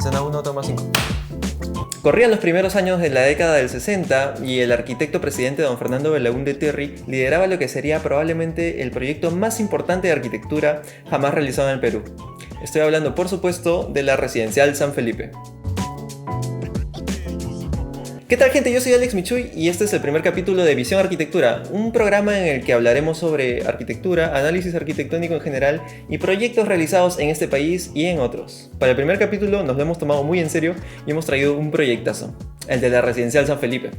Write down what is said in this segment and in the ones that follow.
Escena 1, toma 5. Corrían los primeros años de la década del 60 y el arquitecto presidente don Fernando Belaúnde Terry lideraba lo que sería probablemente el proyecto más importante de arquitectura jamás realizado en el Perú. Estoy hablando, por supuesto, de la Residencial San Felipe. ¿Qué tal, gente? Yo soy Alex Michuy y este es el primer capítulo de Visión Arquitectura, un programa en el que hablaremos sobre arquitectura, análisis arquitectónico en general y proyectos realizados en este país y en otros. Para el primer capítulo nos lo hemos tomado muy en serio y hemos traído un proyectazo, el de la Residencial San Felipe.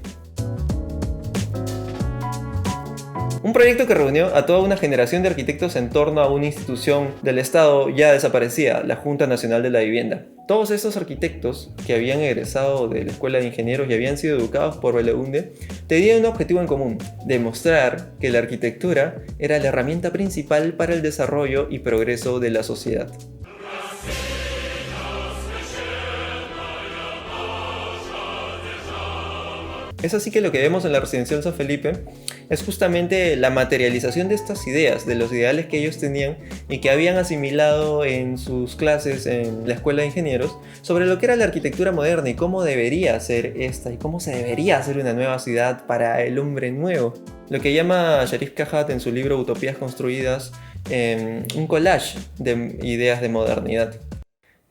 Un proyecto que reunió a toda una generación de arquitectos en torno a una institución del Estado ya desaparecida, la Junta Nacional de la Vivienda. Todos esos arquitectos que habían egresado de la Escuela de Ingenieros y habían sido educados por Belaúnde tenían un objetivo en común: demostrar que la arquitectura era la herramienta principal para el desarrollo y progreso de la sociedad. Es así que lo que vemos en la Residencial San Felipe es justamente la materialización de estas ideas, de los ideales que ellos tenían y que habían asimilado en sus clases en la Escuela de Ingenieros sobre lo que era la arquitectura moderna y cómo debería ser esta y cómo se debería hacer una nueva ciudad para el hombre nuevo. Lo que llama Sharif Kahat en su libro Utopías Construidas un collage de ideas de modernidad.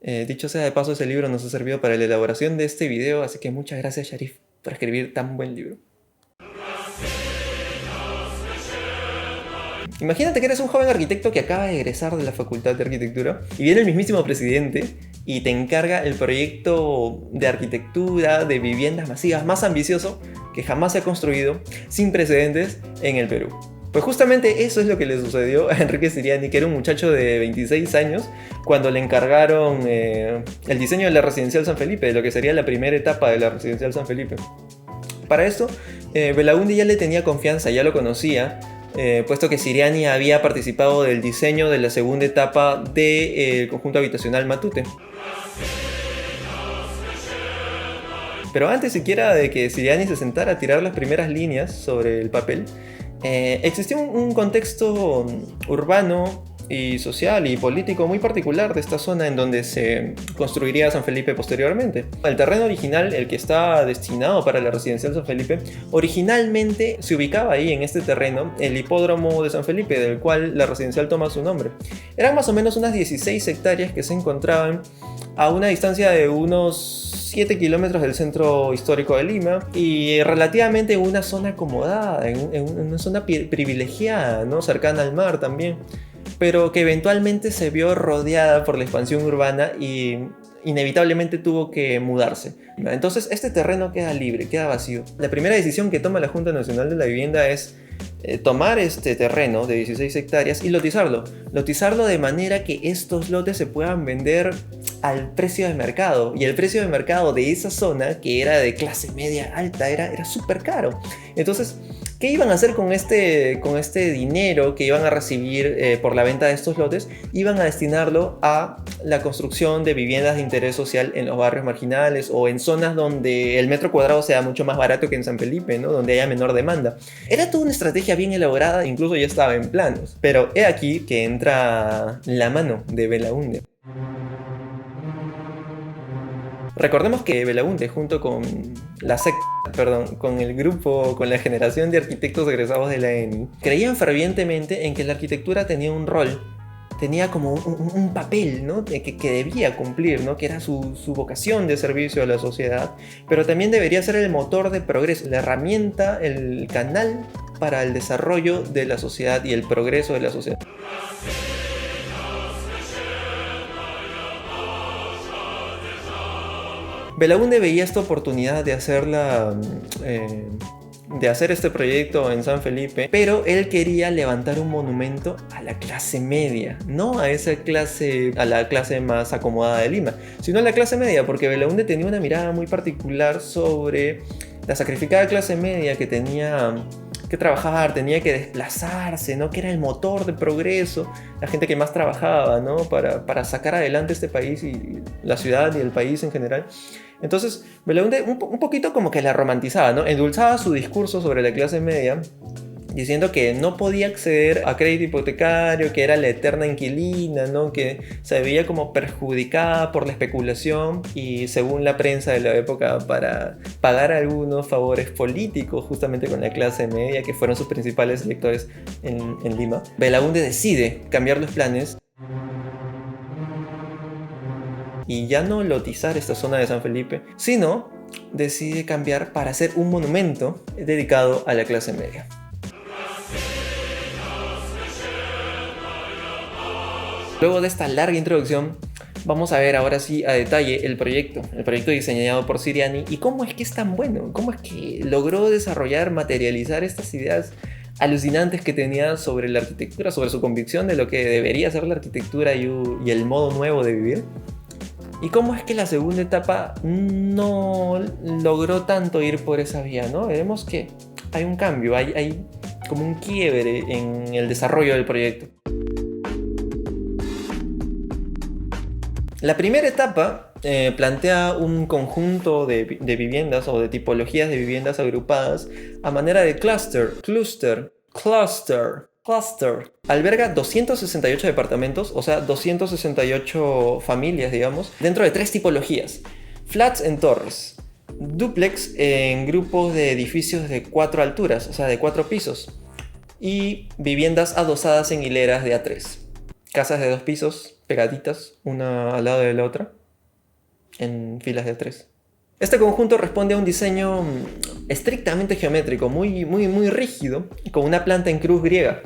Dicho sea de paso, ese libro nos ha servido para la elaboración de este video, así que muchas gracias, Sharif, por escribir tan buen libro. Imagínate que eres un joven arquitecto que acaba de egresar de la Facultad de Arquitectura y viene el mismísimo presidente y te encarga el proyecto de arquitectura de viviendas masivas más ambicioso que jamás se ha construido, sin precedentes, en el Perú. Pues justamente eso es lo que le sucedió a Enrique Siriani, que era un muchacho de 26 años, cuando le encargaron el diseño de la Residencial San Felipe, de lo que sería la primera etapa de la Residencial San Felipe. Para esto, Belaúnde ya le tenía confianza, ya lo conocía, puesto que Siriani había participado del diseño de la segunda etapa del conjunto habitacional Matute. Pero antes siquiera de que Siriani se sentara a tirar las primeras líneas sobre el papel, existía un contexto urbano y social y político muy particular de esta zona en donde se construiría San Felipe posteriormente. El terreno original, el que estaba destinado para la Residencial San Felipe, originalmente se ubicaba ahí en este terreno el hipódromo de San Felipe, del cual la residencial toma su nombre. Eran más o menos unas 16 hectáreas que se encontraban a una distancia de unos 7 kilómetros del centro histórico de Lima y relativamente en una zona acomodada, en una zona privilegiada, ¿no? Cercana al mar también, pero que eventualmente se vio rodeada por la expansión urbana y inevitablemente tuvo que mudarse. Entonces este terreno queda libre, queda vacío. La primera decisión que toma la Junta Nacional de la Vivienda es tomar este terreno de 16 hectáreas y lotizarlo de manera que estos lotes se puedan vender al precio de mercado, y el precio de mercado de esa zona, que era de clase media alta, era súper caro. Entonces, ¿qué iban a hacer con este dinero que iban a recibir por la venta de estos lotes? Iban a destinarlo a la construcción de viviendas de interés social en los barrios marginales o en zonas donde el metro cuadrado sea mucho más barato que en San Felipe, ¿no? Donde haya menor demanda. Era toda una estrategia bien elaborada, incluso ya estaba en planos. Pero he aquí que entra la mano de Belaúnde. Recordemos que Belaúnde, junto con con el grupo, con la generación de arquitectos egresados de la ENI, creían fervientemente en que la arquitectura tenía un rol, tenía como un papel, ¿no? que debía cumplir, ¿no? Que era su vocación de servicio a la sociedad, pero también debería ser el motor de progreso, la herramienta, el canal para el desarrollo de la sociedad y el progreso de la sociedad. Belaúnde veía esta oportunidad de hacer este proyecto en San Felipe, pero él quería levantar un monumento a la clase media, no a la clase más acomodada de Lima, sino a la clase media, porque Belaúnde tenía una mirada muy particular sobre la sacrificada clase media que tenía que trabajar, tenía que desplazarse, ¿no? Que era el motor del progreso, la gente que más trabajaba, ¿no? para sacar adelante este país y la ciudad y el país en general. Entonces Belaúnde un poquito como que la romantizaba, ¿no? Endulzaba su discurso sobre la clase media diciendo que no podía acceder a crédito hipotecario, que era la eterna inquilina, ¿no? Que se veía como perjudicada por la especulación y, según la prensa de la época, para pagar algunos favores políticos justamente con la clase media, que fueron sus principales electores en Lima. Belaúnde decide cambiar los planes y ya no lotizar esta zona de San Felipe, sino decide cambiar para hacer un monumento dedicado a la clase media. Luego de esta larga introducción, vamos a ver ahora sí a detalle el proyecto diseñado por Siriani y cómo es que es tan bueno, cómo es que logró desarrollar, materializar estas ideas alucinantes que tenía sobre la arquitectura, sobre su convicción de lo que debería ser la arquitectura y el modo nuevo de vivir. Y cómo es que la segunda etapa no logró tanto ir por esa vía, ¿no? Veremos que hay un cambio, hay como un quiebre en el desarrollo del proyecto. La primera etapa plantea un conjunto de viviendas o de tipologías de viviendas agrupadas a manera de cluster. Alberga 268 departamentos, o sea, 268 familias, digamos, dentro de 3 tipologías. Flats en torres, dúplex en grupos de edificios de 4 alturas, o sea, de 4 pisos, y viviendas adosadas en hileras de A3. Casas de 2 pisos, pegaditas, una al lado de la otra, en filas de A3. Este conjunto responde a un diseño estrictamente geométrico, muy rígido, con una planta en cruz griega.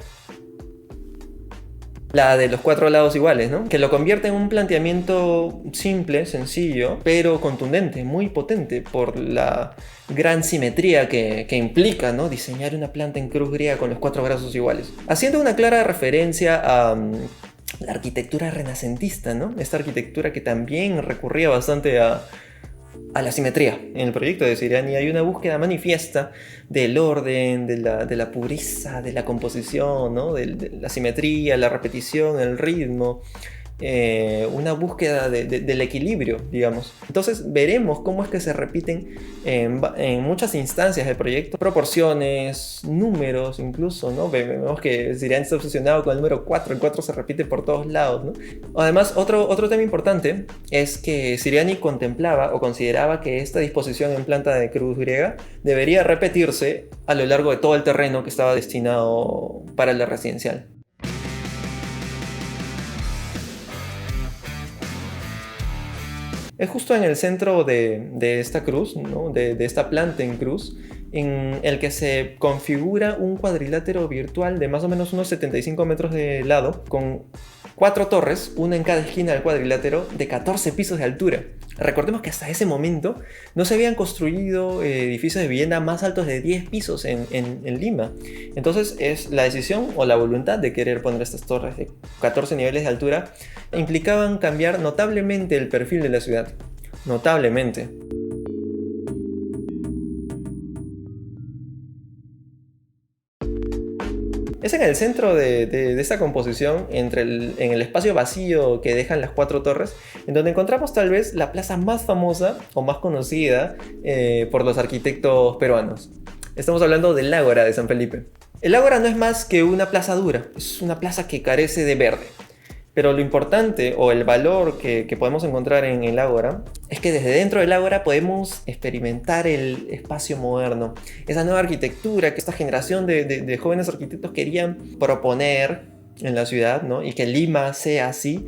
La de los 4 lados iguales, ¿no? Que lo convierte en un planteamiento simple, sencillo, pero contundente, muy potente por la gran simetría que implica, ¿no? Diseñar una planta en cruz griega con los 4 brazos iguales. Haciendo una clara referencia a la arquitectura renacentista, ¿no? Esta arquitectura que también recurría bastante a la simetría. En el proyecto de Siriani hay una búsqueda manifiesta del orden, de la pureza, de la composición, ¿no? de la simetría, la repetición, el ritmo, una búsqueda del equilibrio, digamos. Entonces veremos cómo es que se repiten en muchas instancias del proyecto, proporciones, números incluso, ¿no? Vemos que Siriani está obsesionado con el número 4, el 4 se repite por todos lados, ¿no? Además, otro tema importante es que Siriani contemplaba o consideraba que esta disposición en planta de cruz griega debería repetirse a lo largo de todo el terreno que estaba destinado para la residencial. Es justo en el centro de esta cruz, ¿no? de esta planta en cruz, en el que se configura un cuadrilátero virtual de más o menos unos 75 metros de lado, con 4 torres, una en cada esquina del cuadrilátero, de 14 pisos de altura. Recordemos que hasta ese momento no se habían construido edificios de vivienda más altos de 10 pisos en Lima. Entonces es la decisión o la voluntad de querer poner estas torres de 14 niveles de altura implicaban cambiar notablemente el perfil de la ciudad. Notablemente. Es en el centro de esta composición, en el espacio vacío que dejan las 4 torres, en donde encontramos tal vez la plaza más famosa o más conocida por los arquitectos peruanos. Estamos hablando del Ágora de San Felipe. El Ágora no es más que una plaza dura, es una plaza que carece de verde. Pero lo importante o el valor que podemos encontrar en el Ágora es que desde dentro del Ágora podemos experimentar el espacio moderno, esa nueva arquitectura que esta generación de jóvenes arquitectos querían proponer en la ciudad, ¿no? Y que Lima sea así.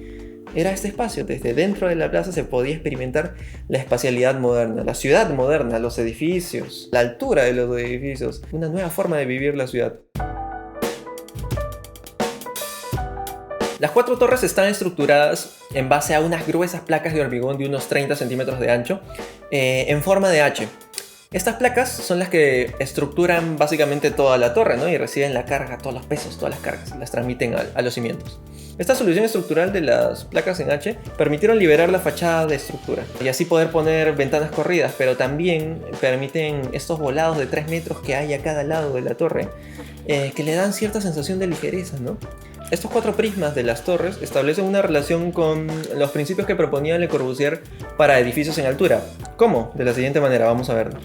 Era este espacio, desde dentro de la plaza se podía experimentar la espacialidad moderna, la ciudad moderna, los edificios, la altura de los edificios, una nueva forma de vivir la ciudad. Las 4 torres están estructuradas en base a unas gruesas placas de hormigón de unos 30 centímetros de ancho, en forma de H. Estas placas son las que estructuran básicamente toda la torre, ¿no? Y reciben la carga, todos los pesos, todas las cargas, las transmiten a los cimientos. Esta solución estructural de las placas en H permitieron liberar la fachada de estructura y así poder poner ventanas corridas, pero también permiten estos volados de 3 metros que hay a cada lado de la torre, que le dan cierta sensación de ligereza, ¿no? Estos 4 prismas de las torres establecen una relación con los principios que proponía Le Corbusier para edificios en altura. ¿Cómo? De la siguiente manera, vamos a verlo.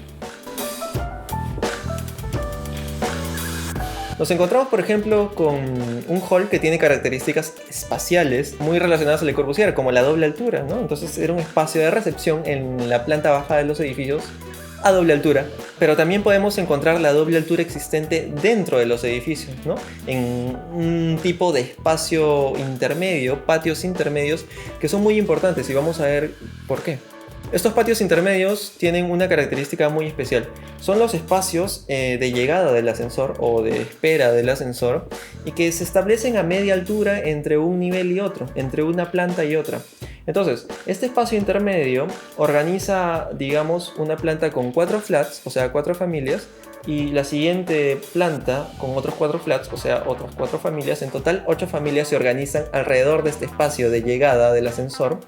Nos encontramos, por ejemplo, con un hall que tiene características espaciales muy relacionadas a Le Corbusier, como la doble altura, ¿no? Entonces era un espacio de recepción en la planta baja de los edificios a doble altura, pero también podemos encontrar la doble altura existente dentro de los edificios, ¿no? En un tipo de espacio intermedio, patios intermedios, que son muy importantes y vamos a ver por qué. Estos patios intermedios tienen una característica muy especial. Son los espacios de llegada del ascensor o de espera del ascensor y que se establecen a media altura entre un nivel y otro, entre una planta y otra. Entonces, este espacio intermedio organiza, digamos, una planta con 4 flats, o sea, 4 familias, y la siguiente planta con otros 4 flats, o sea, otras 4 familias. En total, 8 familias se organizan alrededor de este espacio de llegada del ascensor,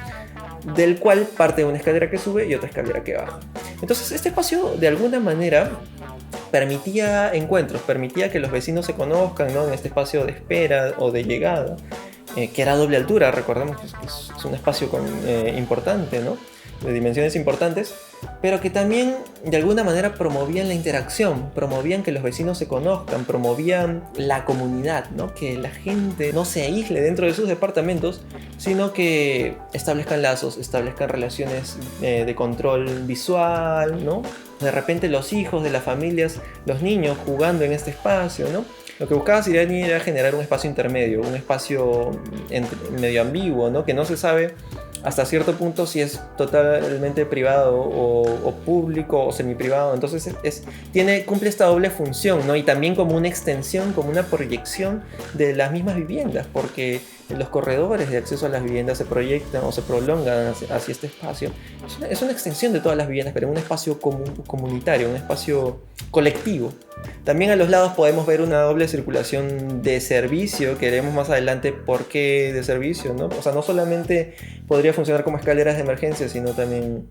del cual parte una escalera que sube y otra escalera que baja. Entonces, este espacio, de alguna manera, permitía encuentros, permitía que los vecinos se conozcan, ¿no? En este espacio de espera o de llegada. Que era a doble altura, recordemos que es un espacio importante, ¿no? De dimensiones importantes, pero que también de alguna manera promovían la interacción, promovían que los vecinos se conozcan, promovían la comunidad, ¿no? Que la gente no se aísle dentro de sus departamentos, sino que establezcan lazos, establezcan relaciones de control visual, ¿no? De repente los hijos de las familias, los niños jugando en este espacio, ¿no? Lo que buscaba Siriani era generar un espacio intermedio, un espacio medio ambiguo, ¿no? Que no se sabe hasta cierto punto si es totalmente privado o público o semiprivado. Entonces cumple esta doble función, ¿no? Y también como una extensión, como una proyección de las mismas viviendas, porque los corredores de acceso a las viviendas se proyectan o se prolongan hacia este espacio. Es una extensión de todas las viviendas, pero en un espacio comunitario, un espacio colectivo. También a los lados podemos ver una doble circulación de servicio, que veremos más adelante por qué de servicio, ¿no? O sea, no solamente podría funcionar como escaleras de emergencia, sino también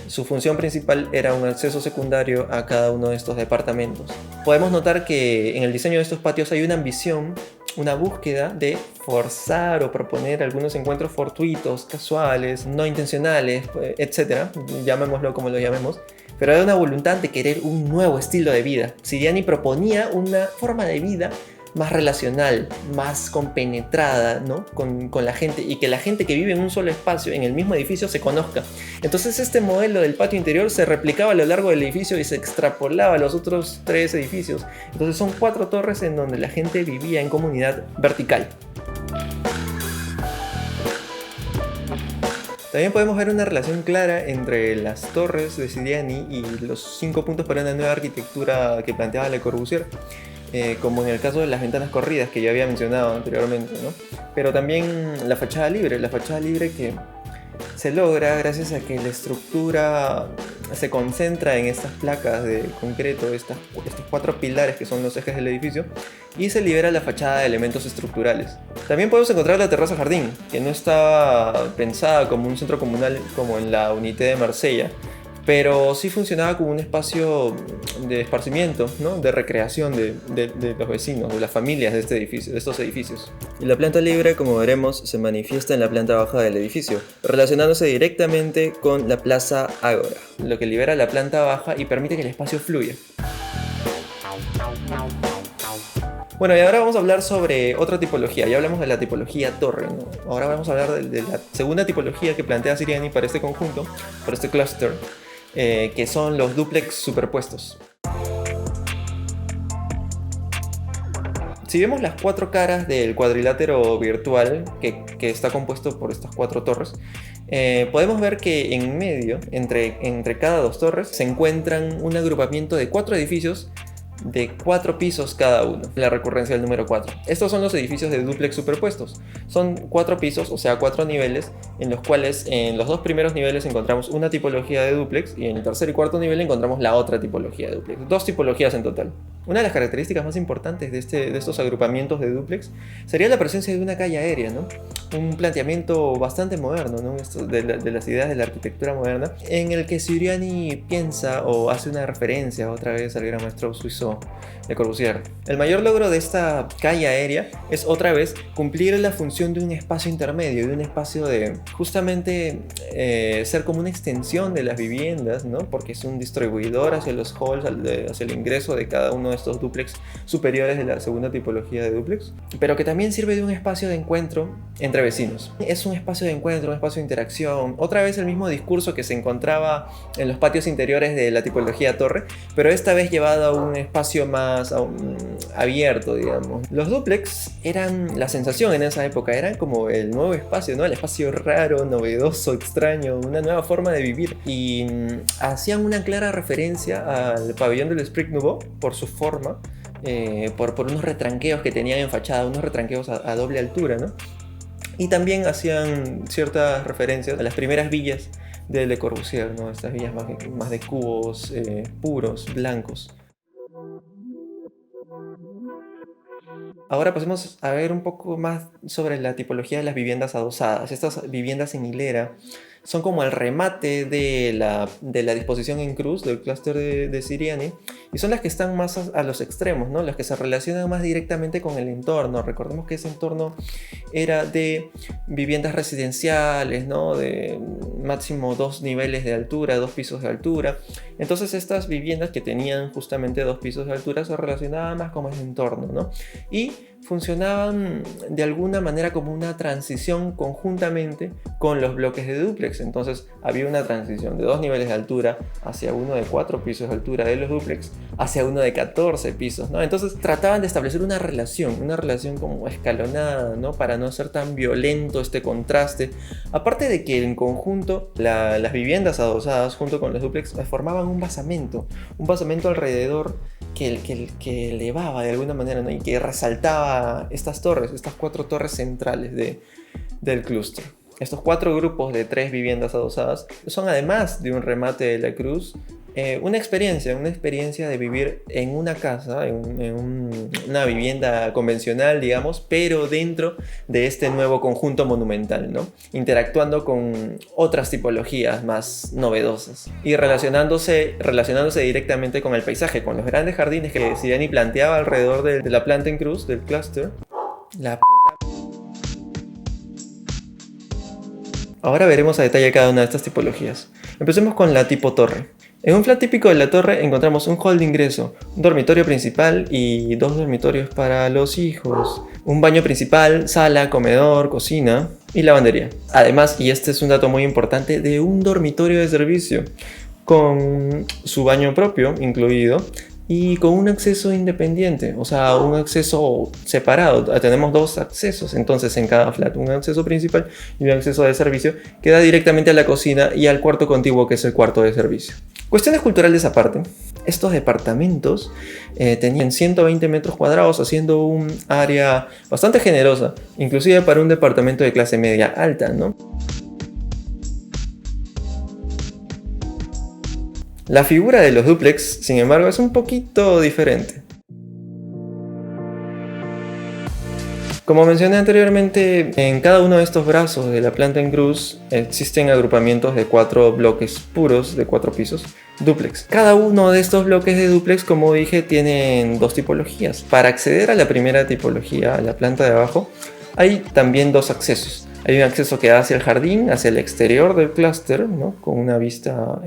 su función principal era un acceso secundario a cada uno de estos departamentos. Podemos notar que en el diseño de estos patios hay una ambición, una búsqueda de forzar o proponer algunos encuentros fortuitos, casuales, no intencionales, etc. Llamémoslo como lo llamemos. Pero era una voluntad de querer un nuevo estilo de vida. Siriani proponía una forma de vida más relacional, más compenetrada, ¿no? con la gente, y que la gente que vive en un solo espacio, en el mismo edificio, se conozca. Entonces este modelo del patio interior se replicaba a lo largo del edificio y se extrapolaba a los otros 3 edificios. Entonces son 4 torres en donde la gente vivía en comunidad vertical. También podemos ver una relación clara entre las torres de Siriani y los 5 puntos para una nueva arquitectura que planteaba Le Corbusier, como en el caso de las ventanas corridas que ya había mencionado anteriormente, ¿no? Pero también la fachada libre que se logra gracias a que la estructura se concentra en estas placas de concreto, estos 4 pilares que son los ejes del edificio, y se libera la fachada de elementos estructurales. También podemos encontrar la terraza jardín, que no está pensada como un centro comunal como en la Unité de Marsella, pero sí funcionaba como un espacio de esparcimiento, ¿no? De recreación de los vecinos, de las familias de estos edificios. Y la planta libre, como veremos, se manifiesta en la planta baja del edificio, relacionándose directamente con la Plaza Ágora, lo que libera la planta baja y permite que el espacio fluya. Bueno, y ahora vamos a hablar sobre otra tipología. Ya hablamos de la tipología torre, ¿no? Ahora vamos a hablar de la segunda tipología que plantea Siriani para este conjunto, para este clúster, que son los dúplex superpuestos. Si vemos las 4 caras del cuadrilátero virtual que está compuesto por estas 4 torres, podemos ver que en medio, entre cada 2 torres, se encuentran un agrupamiento de 4 edificios de 4 pisos cada uno, la recurrencia del número 4. Estos son los edificios de dúplex superpuestos. Son 4 pisos, o sea 4 niveles, en los cuales en los 2 primeros niveles encontramos una tipología de dúplex y en el tercer y cuarto nivel encontramos la otra tipología de dúplex. 2 tipologías en total. Una de las características más importantes de estos agrupamientos de dúplex sería la presencia de una calle aérea, ¿no? Un planteamiento bastante moderno, ¿no? Esto de las ideas de la arquitectura moderna, en el que Siriani piensa o hace una referencia otra vez al gran maestro suizo propuso Le Corbusier. El mayor logro de esta calle aérea es otra vez cumplir la función de un espacio intermedio, de un espacio de justamente ser como una extensión de las viviendas, ¿no? Porque es un distribuidor hacia los halls, hacia el ingreso de cada uno de estos dúplex superiores de la segunda tipología de dúplex, pero que también sirve de un espacio de encuentro entre vecinos. Es un espacio de encuentro, un espacio de interacción, otra vez el mismo discurso que se encontraba en los patios interiores de la tipología torre, pero esta vez llevado a un espacio más abierto, digamos. Los dúplex eran la sensación en esa época, eran como el nuevo espacio, ¿no? El espacio raro, novedoso, extraño, una nueva forma de vivir, y hacían una clara referencia al pabellón del Esprit Nouveau por su forma, por unos retranqueos que tenían en fachada, unos retranqueos a doble altura, ¿no? Y también hacían ciertas referencias a las primeras villas de Le Corbusier, ¿no? Estas villas más de cubos puros, blancos. Ahora pasemos a ver un poco más sobre la tipología de las viviendas adosadas. Estas viviendas en hilera son como el remate de la disposición en cruz del clúster de Siriani, y son las que están más a los extremos, ¿no? Las que se relacionan más directamente con el entorno. Recordemos que ese entorno era de viviendas residenciales, ¿no? De máximo 2 niveles de altura, 2 pisos de altura. Entonces estas viviendas que tenían justamente 2 pisos de altura se relacionaban más con ese entorno, ¿no? Y funcionaban de alguna manera como una transición conjuntamente con los bloques de dúplex. Entonces había una transición de 2 niveles de altura hacia uno de 4 pisos de altura de los dúplex hacia uno de 14 pisos, ¿no? Entonces trataban de establecer una relación como escalonada, ¿no? Para no ser tan violento este contraste. Aparte de que en conjunto las viviendas adosadas junto con los dúplex formaban un basamento alrededor que elevaba de alguna manera, ¿no? Y que resaltaba estas 4 torres centrales del clúster. Estos 4 grupos de 3 viviendas adosadas son, además de un remate de la cruz, una experiencia de vivir en una casa, una vivienda convencional, digamos, pero dentro de este nuevo conjunto monumental, ¿no? Interactuando con otras tipologías más novedosas y relacionándose directamente con el paisaje, con los grandes jardines que Siriani planteaba alrededor de la planta en cruz del clúster. Ahora veremos a detalle cada una de estas tipologías. Empecemos con la tipo torre. En un flat típico de la torre encontramos un hall de ingreso, un dormitorio principal y 2 dormitorios para los hijos, un baño principal, sala, comedor, cocina y lavandería. Además, y este es un dato muy importante, de un dormitorio de servicio con su baño propio incluido y con un acceso independiente, o sea, un acceso separado. Tenemos 2 accesos entonces en cada flat, un acceso principal y un acceso de servicio que da directamente a la cocina y al cuarto contiguo, que es el cuarto de servicio. Cuestiones culturales aparte, estos departamentos tenían 120 metros cuadrados, haciendo un área bastante generosa, inclusive para un departamento de clase media alta, ¿no? La figura de los dúplex, sin embargo, es un poquito diferente. Como mencioné anteriormente, en cada uno de estos brazos de la planta en cruz existen agrupamientos de 4 bloques puros de 4 pisos, dúplex. Cada uno de estos bloques de dúplex, como dije, tienen 2 tipologías. Para acceder a la primera tipología, a la planta de abajo, hay también 2 accesos. Hay un acceso que da hacia el jardín, hacia el exterior del clúster, ¿no? Con una vista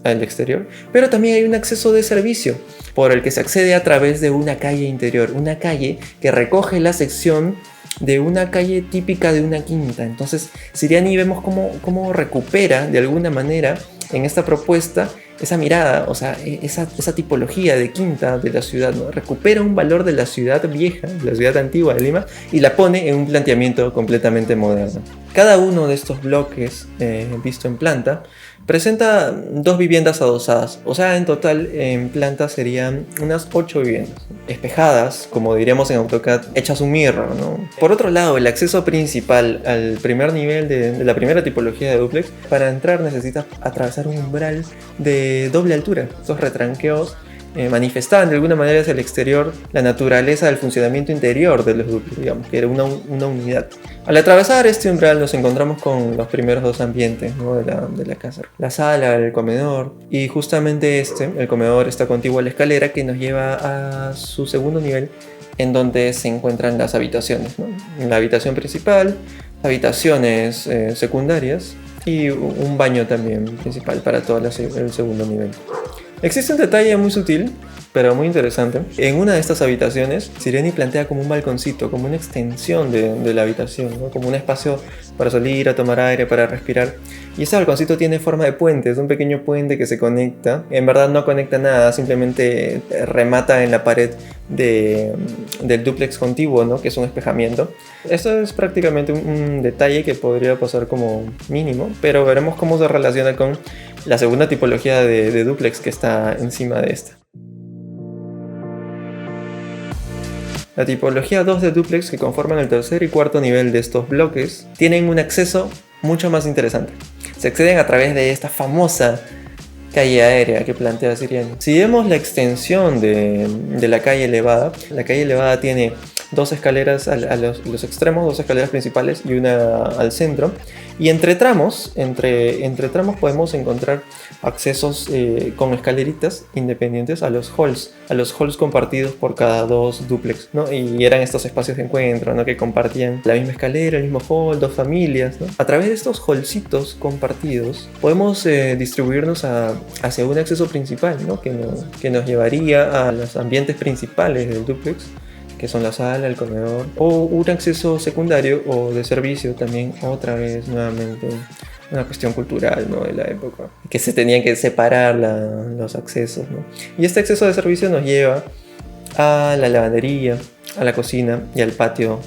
al exterior. Pero también hay un acceso de servicio por el que se accede a través de una calle interior. Una calle que recoge la sección de una calle típica de una quinta. Entonces, Siriani vemos cómo recupera de alguna manera en esta propuesta esa mirada, o sea, esa tipología de quinta de la ciudad, ¿no? Recupera un valor de la ciudad vieja, de la ciudad antigua de Lima, y la pone en un planteamiento completamente moderno. Cada uno de estos bloques, visto en planta, presenta 2 viviendas adosadas, o sea, en total en planta serían unas 8 viviendas, espejadas, como diríamos en AutoCAD, hechas un mirror, ¿no? Por otro lado, el acceso principal al primer nivel de la primera tipología de dúplex, para entrar necesitas atravesar un umbral de doble altura. Estos retranqueos manifestaban de alguna manera hacia el exterior la naturaleza del funcionamiento interior de los dúplex, digamos, que era una unidad. Al atravesar este umbral nos encontramos con los primeros dos ambientes, ¿no?, de la casa. La sala, el comedor, y justamente el comedor, está contiguo a la escalera que nos lleva a su segundo nivel, en donde se encuentran las habitaciones, ¿no? La habitación principal, habitaciones secundarias y un baño también principal para todo el segundo nivel. Existe un detalle muy sutil, pero muy interesante. En una de estas habitaciones, Siriani plantea como un balconcito, como una extensión de la habitación, ¿no?, como un espacio para salir, a tomar aire, para respirar. Y ese balconcito tiene forma de puente, es un pequeño puente que se conecta. En verdad no conecta nada, simplemente remata en la pared del dúplex contiguo, ¿no?, que es un espejamiento. Esto es prácticamente un detalle que podría pasar como mínimo, pero veremos cómo se relaciona con la segunda tipología de dúplex que está encima de esta. La tipología 2 de dúplex, que conforman el tercer y cuarto nivel de estos bloques, tienen un acceso mucho más interesante. Se acceden a través de esta famosa calle aérea que plantea Siriani. Si vemos la extensión de la calle elevada tiene dos escaleras a los extremos, dos escaleras principales y una al centro. Y entre tramos podemos encontrar accesos con escaleritas independientes a los halls compartidos por cada dos dúplex, ¿no? Y eran estos espacios de encuentro, ¿no?, que compartían la misma escalera, el mismo hall, dos familias, ¿no? A través de estos hallcitos compartidos podemos distribuirnos hacia un acceso principal, ¿no?, que nos llevaría a los ambientes principales del dúplex, que son la sala, el comedor, o un acceso secundario o de servicio también, otra vez nuevamente una cuestión cultural, ¿no?, de la época, que se tenían que separar los accesos, ¿no? Y este acceso de servicio nos lleva a la lavandería, a la cocina y al patio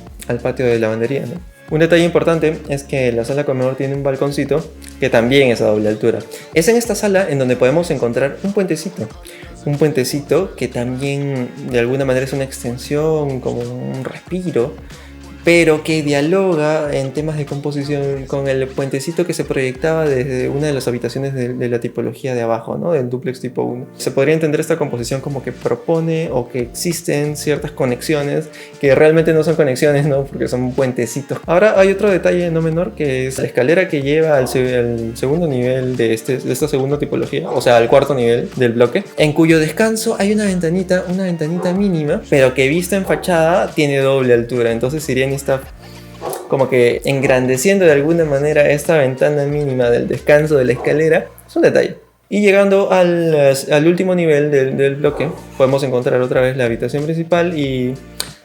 de lavandería, ¿no? Un detalle importante es que la sala comedor tiene un balconcito que también es a doble altura. Es en esta sala en donde podemos encontrar un puentecito que también de alguna manera es una extensión, como un respiro, pero que dialoga en temas de composición con el puentecito que se proyectaba desde una de las habitaciones de la tipología de abajo, ¿no?, del dúplex tipo 1. Se podría entender esta composición como que propone o que existen ciertas conexiones que realmente no son conexiones, ¿no?, porque son puentecitos. Ahora hay otro detalle no menor, que es la escalera que lleva al segundo nivel de esta segunda tipología, o sea, al cuarto nivel del bloque, en cuyo descanso hay una ventanita mínima, pero que vista en fachada tiene doble altura. Entonces Siriani está como que engrandeciendo de alguna manera esta ventana mínima del descanso de la escalera. Es un detalle. Y llegando al último nivel del bloque, podemos encontrar otra vez la habitación principal y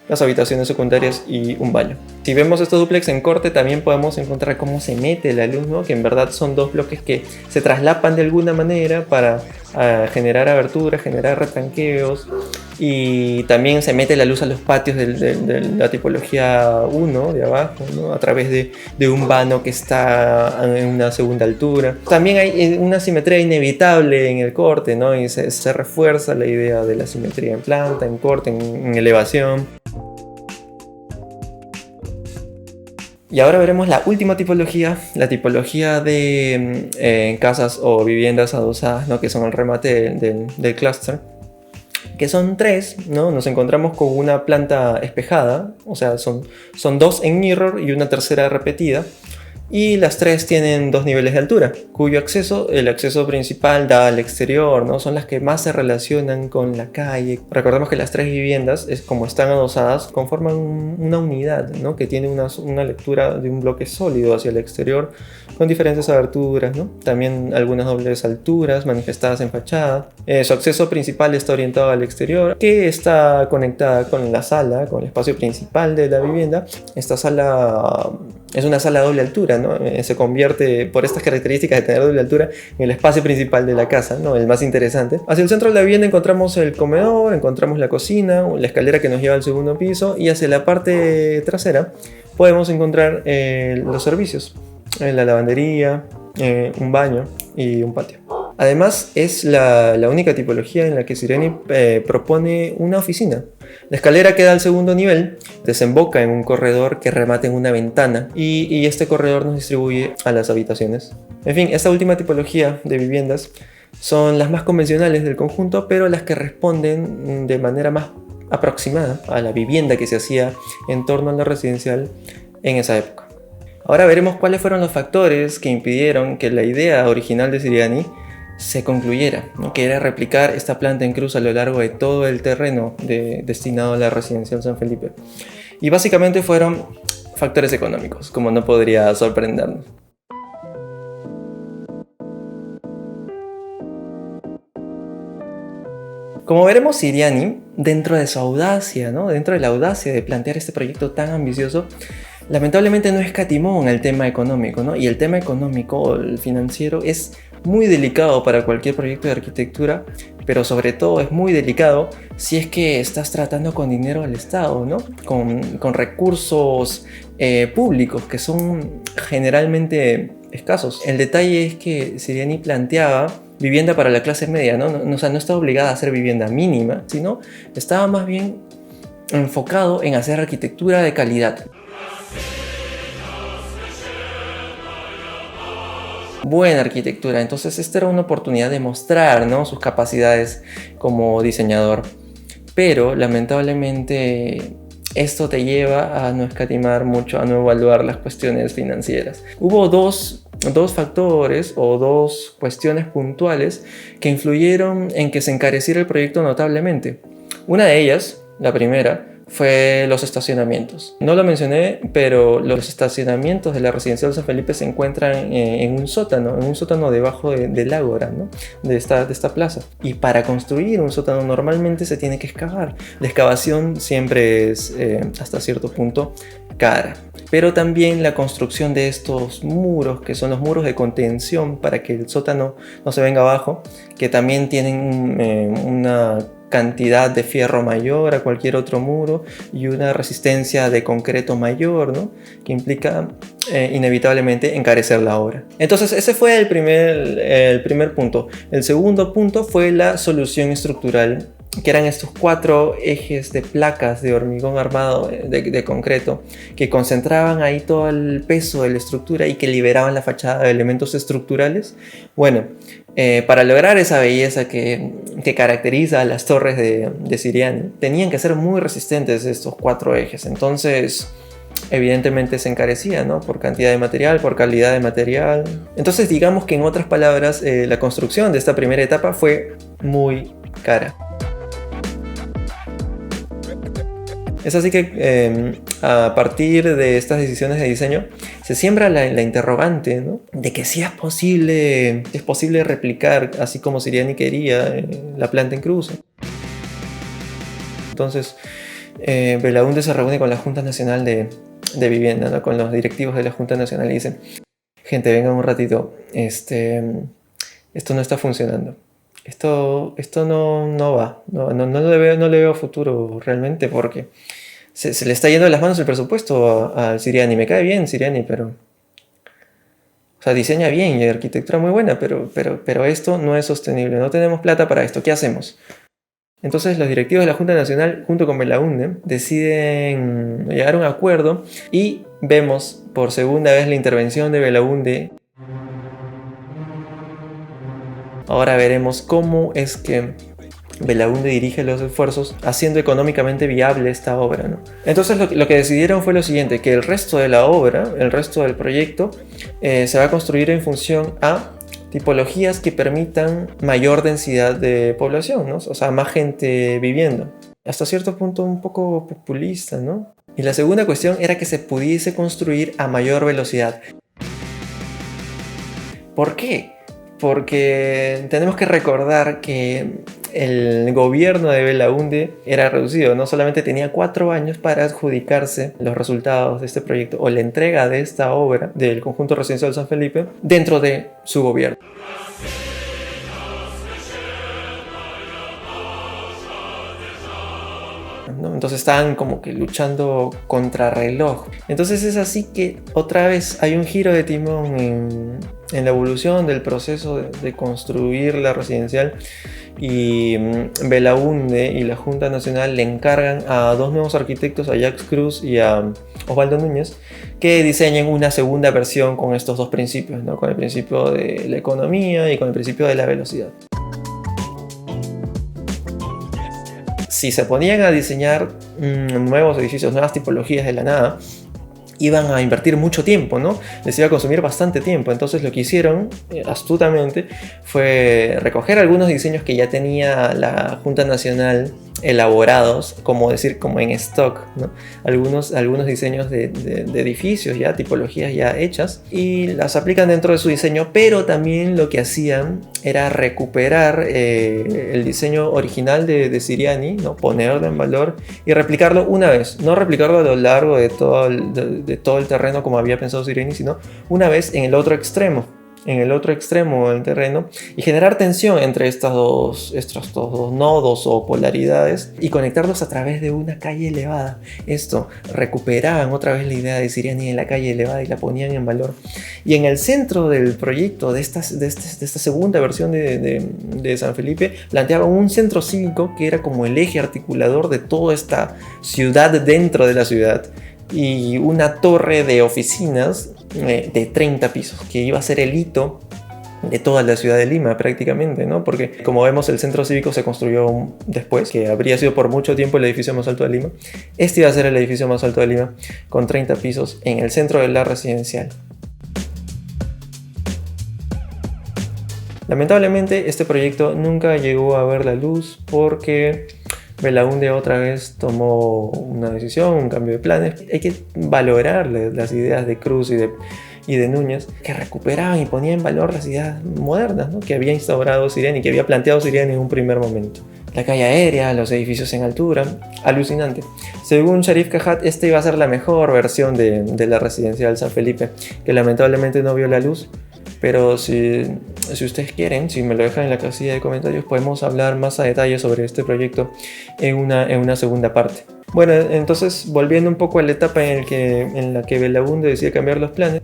las habitaciones secundarias y un baño. Si vemos estos dúplex en corte, también podemos encontrar cómo se mete la luz, ¿no?, que en verdad son dos bloques que se traslapan de alguna manera para generar aberturas, generar retranqueos, y también se mete la luz a los patios de la tipología 1 de abajo, ¿no?, a través de un vano que está en una segunda altura. También hay una simetría inevitable en el corte, ¿no?, y se refuerza la idea de la simetría en planta, en corte, en elevación. Y ahora veremos la última tipología, la tipología de casas o viviendas adosadas, ¿no?, que son el remate del clúster, que son tres, ¿no? Nos encontramos con una planta espejada, o sea, son dos en mirror y una tercera repetida. Y las tres tienen dos niveles de altura, cuyo el acceso principal da al exterior, ¿no? Son las que más se relacionan con la calle. Recordemos que las tres viviendas, como están adosadas, conforman una unidad, ¿no?, que tiene una lectura de un bloque sólido hacia el exterior, con diferentes aberturas, ¿no? También algunas dobles alturas manifestadas en fachada. Su acceso principal está orientado al exterior, que está conectada con la sala, con el espacio principal de la vivienda. Esta sala es una sala a doble altura, ¿no? Se convierte, por estas características de tener doble altura, en el espacio principal de la casa, ¿no?, el más interesante. Hacia el centro de la vivienda encontramos el comedor, encontramos la cocina, la escalera que nos lleva al segundo piso, y hacia la parte trasera podemos encontrar los servicios, la lavandería, un baño y un patio. Además, es la única tipología en la que Siriani propone una oficina. La escalera que da al segundo nivel desemboca en un corredor que remata en una ventana, y este corredor nos distribuye a las habitaciones. En fin, esta última tipología de viviendas son las más convencionales del conjunto, pero las que responden de manera más aproximada a la vivienda que se hacía en torno a la residencial en esa época. Ahora veremos cuáles fueron los factores que impidieron que la idea original de Siriani se concluyera, ¿no? Que era replicar esta planta en cruz a lo largo de todo el terreno destinado a la residencial San Felipe. Y básicamente fueron factores económicos, como no podría sorprendernos. Como veremos, Siriani, dentro de su audacia, ¿no? Dentro de la audacia de plantear este proyecto tan ambicioso, lamentablemente no escatimó en el tema económico, ¿no? Y el tema económico, el financiero, es muy delicado para cualquier proyecto de arquitectura, pero sobre todo es muy delicado si es que estás tratando con dinero del Estado, ¿no? Con recursos públicos que son generalmente escasos. El detalle es que Siriani planteaba vivienda para la clase media, ¿no? O sea, no estaba obligada a hacer vivienda mínima, sino estaba más bien enfocado en hacer arquitectura de calidad. Buena arquitectura. Entonces esta era una oportunidad de mostrar, ¿no? Sus capacidades como diseñador. Pero lamentablemente esto te lleva a no escatimar mucho, a no evaluar las cuestiones financieras. Hubo dos factores o dos cuestiones puntuales que influyeron en que se encareciera el proyecto notablemente. Una de ellas, la primera, fue los estacionamientos. No lo mencioné, pero los estacionamientos de la residencial San Felipe se encuentran en un sótano debajo del ágora, ¿no? de esta plaza. Y para construir un sótano normalmente se tiene que excavar. La excavación siempre es hasta cierto punto cara. Pero también la construcción de estos muros, que son los muros de contención para que el sótano no se venga abajo, que también tienen una cantidad de fierro mayor a cualquier otro muro y una resistencia de concreto mayor, ¿no? Que implica inevitablemente encarecer la obra. Entonces ese fue el primer punto. El segundo punto fue la solución estructural, que eran estos 4 ejes de placas de hormigón armado de concreto que concentraban ahí todo el peso de la estructura y que liberaban la fachada de elementos estructurales. Bueno, para lograr esa belleza que caracteriza a las torres de Siriani, tenían que ser muy resistentes estos 4 ejes. Entonces evidentemente se encarecía, ¿no? Por cantidad de material, por calidad de material. Entonces digamos que en otras palabras la construcción de esta primera etapa fue muy cara. Es así que a partir de estas decisiones de diseño se siembra la interrogante, ¿no? De que si es posible replicar, así como Siriani quería, la planta en cruz. Entonces Belaúnde se reúne con la Junta Nacional de Vivienda, ¿no? Con los directivos de la Junta Nacional y dicen: gente, vengan un ratito, esto no está funcionando. Esto no va, no le veo futuro realmente, porque se le está yendo de las manos el presupuesto a Siriani. Me cae bien Siriani, pero, o sea, diseña bien y arquitectura muy buena, pero esto no es sostenible, no tenemos plata para esto, ¿qué hacemos? Entonces los directivos de la Junta Nacional, junto con Belaúnde, deciden llegar a un acuerdo y vemos por segunda vez la intervención de Belaúnde. Ahora veremos cómo es que Belaúnde dirige los esfuerzos haciendo económicamente viable esta obra, ¿no? Entonces lo que decidieron fue lo siguiente: que el resto de la obra, el resto del proyecto, se va a construir en función a tipologías que permitan mayor densidad de población, ¿no? O sea, más gente viviendo. Hasta cierto punto un poco populista, ¿no? Y la segunda cuestión era que se pudiese construir a mayor velocidad. ¿Por qué? Porque tenemos que recordar que el gobierno de Belaúnde era reducido, no solamente tenía 4 años para adjudicarse los resultados de este proyecto o la entrega de esta obra del conjunto residencial San Felipe dentro de su gobierno. ¿No? Entonces estaban como que luchando contra reloj. Entonces es así que otra vez hay un giro de timón en la evolución del proceso de construir la residencial, y Belaunde y la Junta Nacional le encargan a dos nuevos arquitectos, a Jacques Cruz y a Osvaldo Núñez, que diseñen una segunda versión con estos dos principios, ¿no? Con el principio de la economía y con el principio de la velocidad. Si se ponían a diseñar nuevos edificios, nuevas tipologías de la nada, iban a invertir mucho tiempo, ¿no? Les iba a consumir bastante tiempo. Entonces lo que hicieron, astutamente, fue recoger algunos diseños que ya tenía la Junta Nacional elaborados, como en stock, ¿no? Algunos diseños de edificios, ya tipologías ya hechas, y las aplican dentro de su diseño, pero también lo que hacían era recuperar el diseño original de Siriani, ¿no? Ponerlo en valor y replicarlo una vez, no replicarlo a lo largo de todo el terreno como había pensado Siriani, sino una vez en el otro extremo del terreno, y generar tensión entre estos dos nodos o polaridades y conectarlos a través de una calle elevada. Esto, recuperaban otra vez la idea de Siriani en la calle elevada y la ponían en valor. Y en el centro del proyecto de esta segunda versión de San Felipe, planteaban un centro cívico que era como el eje articulador de toda esta ciudad dentro de la ciudad, y una torre de oficinas de 30 pisos, que iba a ser el hito de toda la ciudad de Lima prácticamente, ¿no? Porque como vemos, el centro cívico se construyó después, que habría sido por mucho tiempo el edificio más alto de Lima. Este iba a ser el edificio más alto de Lima, con 30 pisos en el centro de la residencial. Lamentablemente este proyecto nunca llegó a ver la luz porque Belaunde otra vez tomó una decisión, un cambio de planes. Hay que valorar las ideas de Cruz y de Núñez, que recuperaban y ponían en valor las ideas modernas, ¿no? Que había instaurado Siriani, que había planteado Siriani en un primer momento. La calle aérea, los edificios en altura, alucinante. Según Sharif Cajat, esta iba a ser la mejor versión de la residencial San Felipe, que lamentablemente no vio la luz. Pero si ustedes quieren, si me lo dejan en la casilla de comentarios, podemos hablar más a detalle sobre este proyecto en una segunda parte. Bueno, entonces, volviendo un poco a la etapa en la que Belaunde decide cambiar los planes.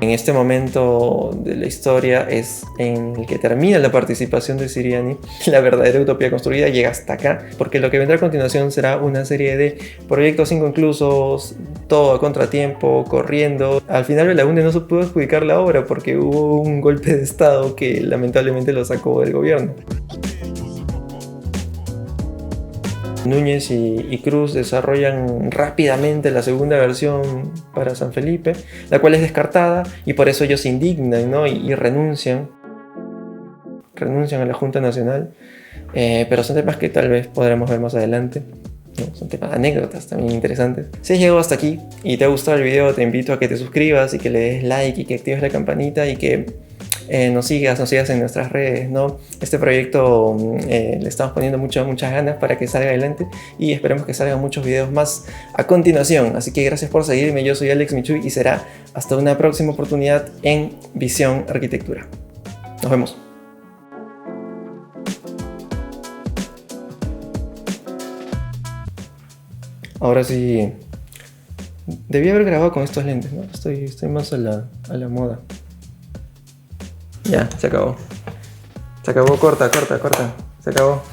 En este momento de la historia es en el que termina la participación de Siriani. La verdadera utopía construida llega hasta acá, porque lo que vendrá a continuación será una serie de proyectos inconclusos, todo a contratiempo, corriendo. Al final Belaunde no se pudo adjudicar la obra porque hubo un golpe de estado que lamentablemente lo sacó del gobierno. Núñez y Cruz desarrollan rápidamente la segunda versión para San Felipe, la cual es descartada, y por eso ellos se indignan, ¿no? y renuncian a la Junta Nacional, pero son temas que tal vez podremos ver más adelante, ¿no? Son temas, anécdotas también interesantes. Si has llegado hasta aquí y te ha gustado el video, te invito a que te suscribas y que le des like y que actives la campanita y que nos sigas en nuestras redes, ¿no? Este proyecto le estamos poniendo muchas ganas para que salga adelante, y esperemos que salgan muchos videos más a continuación. Así que gracias por seguirme, yo soy Alex Michuy y será hasta una próxima oportunidad en Visión Arquitectura. Nos vemos. Ahora sí, debí haber grabado con estos lentes, ¿no? Estoy más a la moda. Ya, se acabó. Se acabó, corta. Se acabó.